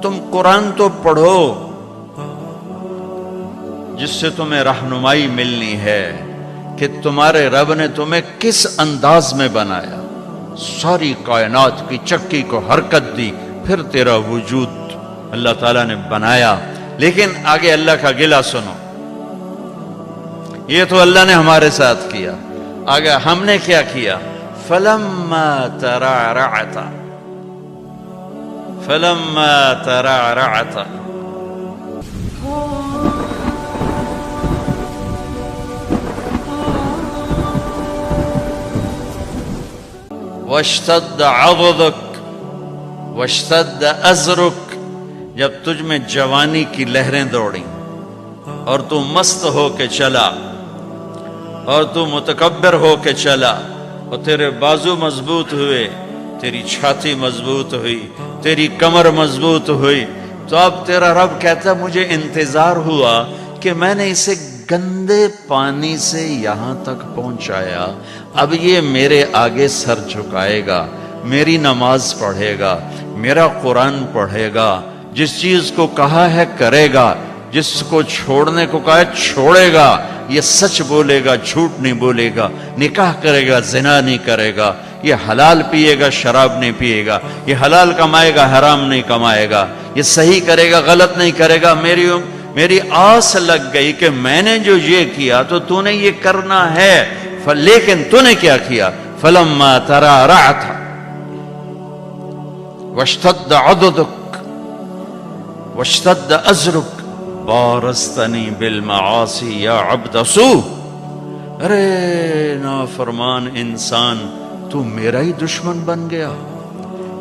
تم قرآن تو پڑھو جس سے تمہیں رہنمائی ملنی ہے کہ تمہارے رب نے تمہیں کس انداز میں بنایا، ساری کائنات کی چکی کو حرکت دی، پھر تیرا وجود اللہ تعالیٰ نے بنایا۔ لیکن آگے اللہ کا گلہ سنو، یہ تو اللہ نے ہمارے ساتھ کیا، آگے ہم نے کیا کیا؟ فَلَمَّا تَرَعْرَعَتَ فَلَمَّا تَرَعْرَعَتَ وَاشْتَدَّ عَضُدُكَ وَاشْتَدَّ أَزْرُكَ، جب تجھ میں جوانی کی لہریں دوڑیں اور تو مست ہو کے چلا اور تو متکبر ہو کے چلا اور تیرے بازو مضبوط ہوئے، تیری چھاتی مضبوط ہوئی، تیری کمر مضبوط ہوئی، تو اب تیرا رب کہتا ہے مجھے انتظار ہوا کہ میں نے اسے گندے پانی سے یہاں تک پہنچایا، اب یہ میرے آگے سر جھکائے گا، میری نماز پڑھے گا، میرا قرآن پڑھے گا، جس چیز کو کہا ہے کرے گا، جس کو چھوڑنے کو کہا ہے چھوڑے گا، یہ سچ بولے گا، جھوٹ نہیں بولے گا، نکاح کرے گا، زنا نہیں کرے گا، یہ حلال پیے گا، شراب نہیں پیے گا، یہ حلال کمائے گا، حرام نہیں کمائے گا، یہ صحیح کرے گا، غلط نہیں کرے گا۔ میری آس لگ گئی کہ میں نے جو یہ کیا تو نے یہ کرنا ہے، لیکن تو نے کیا کیا؟ فَلَمَّا تَرَعْرَعْتَ وَاشْتَدَّ عَضُدُكَ وَاشْتَدَّ أَزْرُكَ بَارَزْتَنِي بِالْمَعَاصِي يَا عَبْدَ سُوء، ارے نافرمان انسان، تو میرا ہی دشمن بن گیا،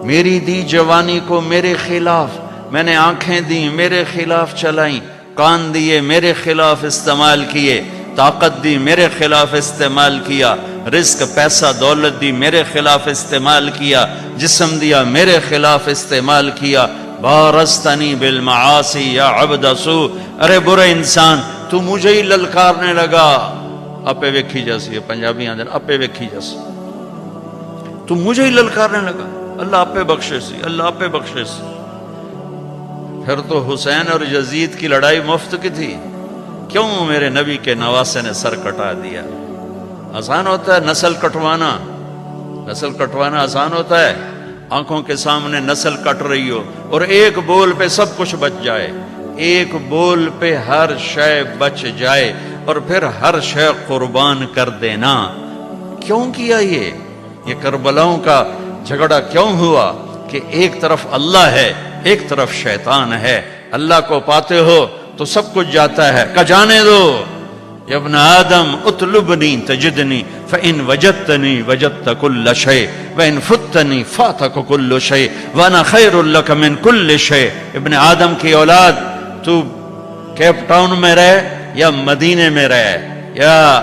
میری دی جوانی کو میرے خلاف، میں نے آنکھیں دی میرے خلاف چلائیں، کان دیے میرے خلاف استعمال کیے، طاقت دی میرے خلاف استعمال کیا، رزق پیسہ دولت دی میرے خلاف استعمال کیا، جسم دیا میرے خلاف استعمال کیا، بارزتنی بالمعاصی یا عبد سوء، ارے برے انسان تو مجھے ہی للکارنے لگا، اپے ویکھی جیسی پنجابی آندر، اپے ویکھی جیسی، تو مجھے ہی للکارنے لگا، اللہ اپے بخشے سی، اللہ اپے بخشے سی۔ پھر تو حسین اور یزید کی لڑائی مفت کی تھی، کیوں میرے نبی کے نواسے نے سر کٹا دیا؟ آسان ہوتا ہے نسل کٹوانا، نسل کٹوانا آسان ہوتا ہے؟ آنکھوں کے سامنے نسل کٹ رہی ہو اور ایک بول پہ سب کچھ بچ جائے، ایک بول پہ ہر شے بچ جائے اور پھر ہر شے قربان کر دینا، کیوں کیا یہ کربلاؤں کا جھگڑا کیوں ہوا؟ کہ ایک طرف اللہ ہے، ایک طرف شیطان ہے، اللہ کو پاتے ہو تو سب کچھ جاتا ہے، کہ جانے دو، یا ابن آدم اطلبنی تجدنی فإن وجدتنی وجدت کل شیء وإن فتنی فاتک کل شیء وانا خیر لک من کل شیء۔ ابن آدم کی اولاد، تو کیپ ٹاؤن میں رہ یا مدینے میں رہ یا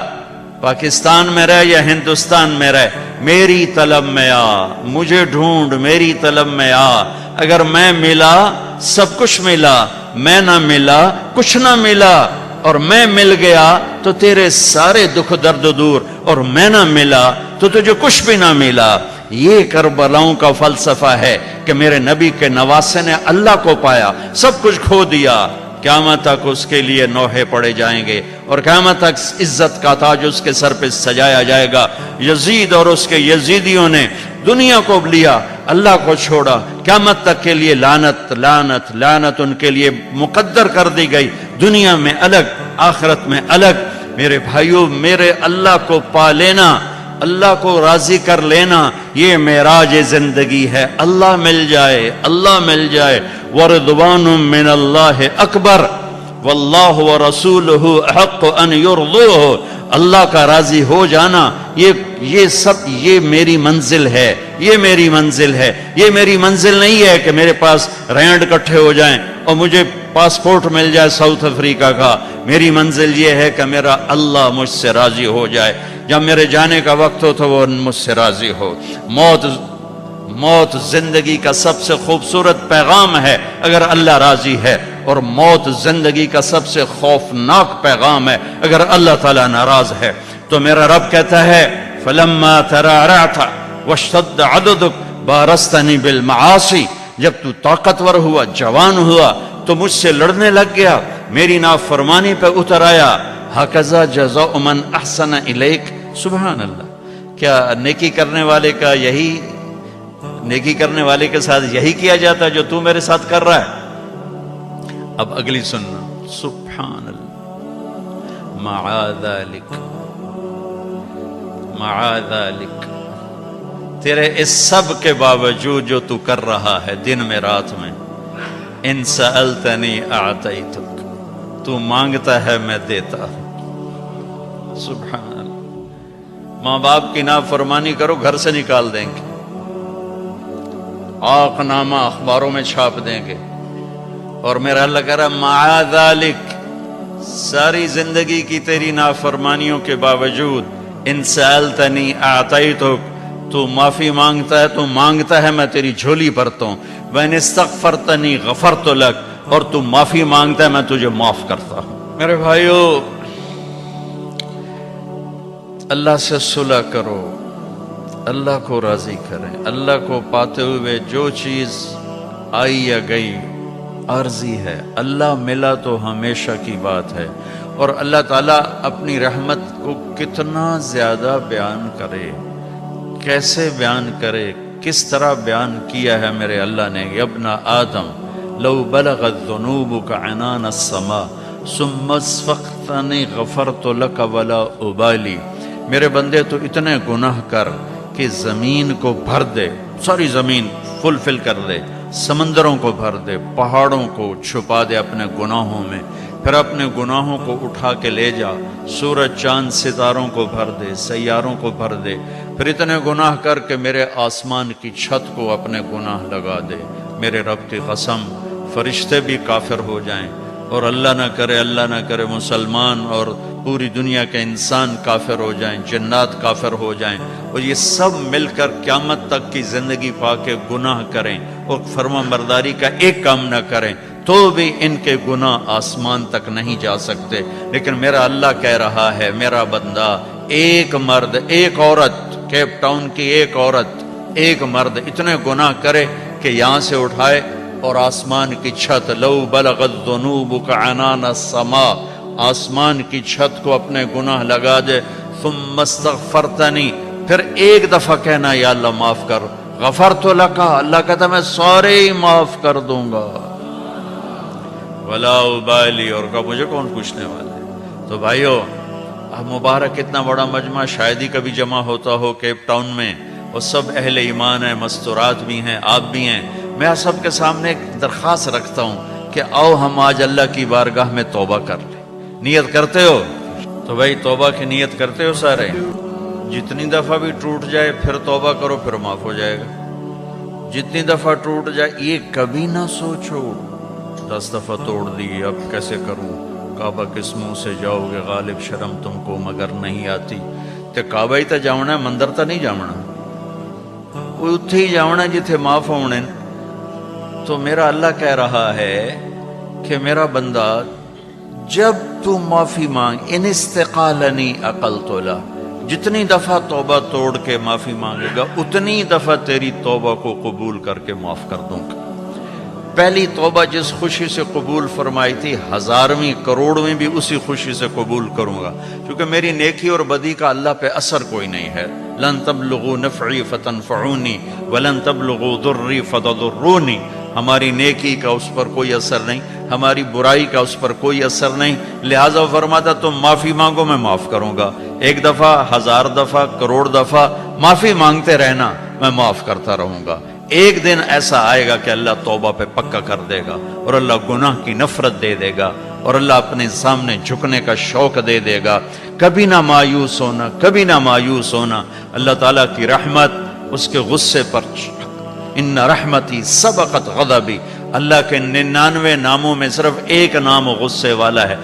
پاکستان میں رہ یا ہندوستان میں رہ، میری طلب میں آ، مجھے ڈھونڈ، میری طلب میں آ، اگر میں ملا سب کچھ ملا، میں نہ ملا کچھ نہ ملا، اور میں مل گیا تو تیرے سارے دکھ درد دور، اور میں نہ ملا تو تجھے کچھ بھی نہ ملا۔ یہ کربلاؤں کا فلسفہ ہے کہ میرے نبی کے نواسے نے اللہ کو پایا، سب کچھ کھو دیا، قیامت تک اس کے لیے نوحے پڑے جائیں گے اور قیامت تک عزت کا تاج اس کے سر پہ سجایا جائے گا۔ یزید اور اس کے یزیدیوں نے دنیا کو لیا، اللہ کو چھوڑا، قیامت تک کے لیے لعنت لعنت لعنت ان کے لیے مقدر کر دی گئی، دنیا میں الگ آخرت میں الگ۔ میرے بھائیوں، میرے اللہ کو پا لینا، اللہ کو راضی کر لینا، یہ معراج زندگی ہے۔ اللہ مل جائے، اللہ مل جائے، ورضوان من اللہ اکبر واللہ ورسولہ احق ان یرضوہ، اللہ کا راضی ہو جانا، یہ سب یہ میری منزل ہے، یہ میری منزل ہے۔ یہ میری منزل نہیں ہے کہ میرے پاس رینڈ کٹھے ہو جائیں اور مجھے پاسپورٹ مل جائے ساؤتھ افریقہ کا۔ میری منزل یہ ہے کہ میرا اللہ مجھ سے راضی ہو جائے، جب میرے جانے کا وقت ہو تو وہ مجھ سے راضی ہو۔ موت زندگی کا سب سے خوبصورت پیغام ہے اگر اللہ راضی ہے، اور موت زندگی کا سب سے خوفناک پیغام ہے اگر اللہ تعالیٰ ناراض ہے۔ تو میرا رب کہتا ہے فَلَمَّا تَرَعْرَعْتَ وَاشْتَدَّ عَضُدُكَ بَارَزْتَنِي بِالْمَعَاصِي جب تو طاقتور ہوا، جوان ہوا تو مجھ سے لڑنے لگ گیا، میری نافرمانی پہ اتر آیا۔ ہکذا جزاء من احسن الیک، سبحان اللہ، کیا نیکی کرنے والے کا یہی، نیکی کرنے والے کے ساتھ یہی کیا جاتا ہے جو تو میرے ساتھ کر رہا ہے؟ اب اگلی سننا، سبحان اللہ، معاذ ذلک، تیرے اس سب کے باوجود جو تو کر رہا ہے دن میں رات میں، ان سألتنی اعطیتک، تو مانگتا ہے میں دیتا ہوں۔ سبحان اللہ، ماں باپ کی نافرمانی کرو گھر سے نکال دیں گے، آق نامہ اخباروں میں چھاپ دیں گے، اور میرا اللہ کہہ رہا معاذ ذلک، ساری زندگی کی تیری نافرمانیوں کے باوجود ان سألتنی اعطیتک، تو معافی مانگتا ہے، تو مانگتا ہے میں تیری جھولی بھرتا ہوں، وَإِنِ اسْتَغْفَرْتَنِي غَفَرْتُ لَكَ، اور تو معافی مانگتا ہے میں تجھے معاف کرتا ہوں۔ میرے بھائیو، اللہ سے صلح کرو، اللہ کو راضی کریں، اللہ کو پاتے ہوئے جو چیز آئی یا گئی عارضی ہے، اللہ ملا تو ہمیشہ کی بات ہے۔ اور اللہ تعالیٰ اپنی رحمت کو کتنا زیادہ بیان کرے، کیسے بیان کرے، کس طرح بیان کیا ہے میرے اللہ نے، یا ابن آدم لو بلغت ذنوبک عنان السماء ثم استغفرتنی غفرت لک ولا ابالی، میرے بندے تو اتنے گناہ کر کہ زمین کو بھر دے، ساری زمین فل کر دے، سمندروں کو بھر دے، پہاڑوں کو چھپا دے اپنے گناہوں میں، پھر اپنے گناہوں کو اٹھا کے لے جا، سورج چاند ستاروں کو بھر دے، سیاروں کو بھر دے، پھر اتنے گناہ کر کے میرے آسمان کی چھت کو اپنے گناہ لگا دے، میرے رب کی قسم فرشتے بھی کافر ہو جائیں، اور اللہ نہ کرے مسلمان اور پوری دنیا کے انسان کافر ہو جائیں، جنات کافر ہو جائیں، اور یہ سب مل کر قیامت تک کی زندگی پا کے گناہ کریں اور فرما برداری کا ایک کام نہ کریں، تو بھی ان کے گناہ آسمان تک نہیں جا سکتے۔ لیکن میرا اللہ کہہ رہا ہے، میرا بندہ، ایک مرد، ایک عورت، کیپ ٹاؤن کی ایک عورت، ایک مرد اتنے گناہ کرے کہ یہاں سے اٹھائے اور آسمان کی چھت، لو بلغت ذنوبک عنان السماء، آسمان کی چھت کو اپنے گناہ لگا دے، ثم استغفرتنی، پھر ایک دفعہ کہنا یا اللہ معاف کر، غفرت لک، اللہ کہتا میں سارے ہی معاف کر دوں گا، ولا ابالی، اور کہا مجھے کون پوچھنے والا ہے۔ تو بھائیو، اب مبارک اتنا بڑا مجمع شاید ہی کبھی جمع ہوتا ہو کیپ ٹاؤن میں، اور سب اہل ایمان ہیں، مستورات بھی ہیں، آپ بھی ہیں۔ میں آپ سب کے سامنے ایک درخواست رکھتا ہوں کہ آؤ ہم آج اللہ کی بارگاہ میں توبہ کر لیں۔ نیت کرتے ہو؟ تو بھائی توبہ کی نیت کرتے ہو سارے؟ جتنی دفعہ بھی ٹوٹ جائے پھر توبہ کرو، پھر معاف ہو جائے گا۔ جتنی دفعہ ٹوٹ جائے یہ کبھی نہ سوچو 10 دفعہ توڑ دی اب کیسے کروں، کعبہ کس منہ سے جاؤ گے غالب، شرم تم کو مگر نہیں آتی۔ تے کعبہ ہی تا جاؤنا ہے، مندر تا نہیں جاؤنا، وہ اتھے ہی جاؤنا جتھے معاف ہونے۔ تو میرا اللہ کہہ رہا ہے کہ میرا بندہ جب تو معافی مانگ، ان استقالنی عقلت لہ، جتنی دفعہ توبہ توڑ کے معافی مانگے گا اتنی دفعہ تیری توبہ کو قبول کر کے معاف کر دوں گا۔ پہلی توبہ جس خوشی سے قبول فرمائی تھی، 1000ویں کروڑویں بھی اسی خوشی سے قبول کروں گا، کیونکہ میری نیکی اور بدی کا اللہ پہ اثر کوئی نہیں ہے۔ لن تبلغوا نفعی فتنفعونی ولن تبلغوا ضری فتضرونی، ہماری نیکی کا اس پر کوئی اثر نہیں، ہماری برائی کا اس پر کوئی اثر نہیں، لہٰذا فرماتا تم معافی مانگو میں معاف کروں گا۔ 1 دفعہ، 1000 دفعہ، کروڑ دفعہ معافی مانگتے رہنا، میں معاف کرتا رہوں گا۔ ایک دن ایسا آئے گا کہ اللہ توبہ پہ پکا کر دے گا، اور اللہ گناہ کی نفرت دے دے گا، اور اللہ اپنے سامنے جھکنے کا شوق دے دے گا۔ کبھی نہ مایوس ہونا، کبھی نہ مایوس ہونا۔ اللہ تعالیٰ کی رحمت اس کے غصے پر، ان رحمتی سبقت غضبی، اللہ کے 99 ناموں میں صرف ایک نام غصے والا ہے۔